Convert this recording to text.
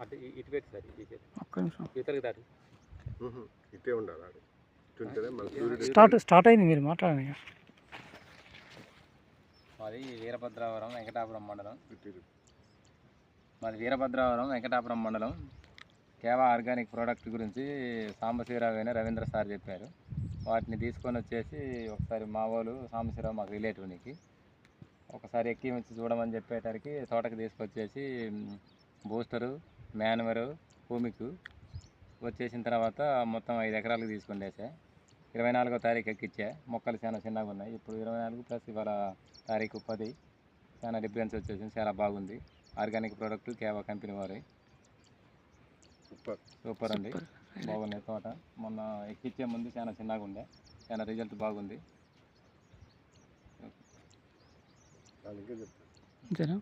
అంటే ఇటు పెట్టి సార్ ఇది ఒక్క నిమిషం ఇతరులకు దారి ఇటే ఉండాలి స్టార్ట్ అయింది, మీరు మాట్లాడండి. మాది వీరభద్రావరం వెంకటాపురం మండలం. వెంకటాపురం మండలం. కేవా ఆర్గానిక్ ప్రోడక్ట్ గురించి సాంబశివరావు అయినా రవీంద్ర సార్ చెప్పారు. వాటిని తీసుకొని వచ్చేసి ఒకసారి మా వాళ్ళు సాంబశివరావు మాకు రిలేటివ్నికి ఒకసారి ఎక్కి వచ్చి చూడమని చెప్పేసరికి తోటకి తీసుకొచ్చేసి బూస్టరు, మ్యాన్వరు, భూమికు వచ్చేసిన తర్వాత మొత్తం 5 ఎకరాలకు తీసుకొని వేసా. 24వ తారీఖు ఎక్కిచ్చా. మొక్కలు చాలా చిన్నగా ఉన్నాయి. ఇప్పుడు 24 ప్లస్ ఇవాళ తారీఖు 10. చాలా డిఫరెన్స్ వచ్చేసింది, చాలా బాగుంది. ఆర్గానిక్ ప్రోడక్ట్ కేవా కంపెనీ వారి సూపర్ అండి, బాగున్నాయి తోట. మొన్న ఎక్కిచ్చే ముందు చాలా చిన్నగా ఉండే, చాలా రిజల్ట్ బాగుంది. అంతేనా?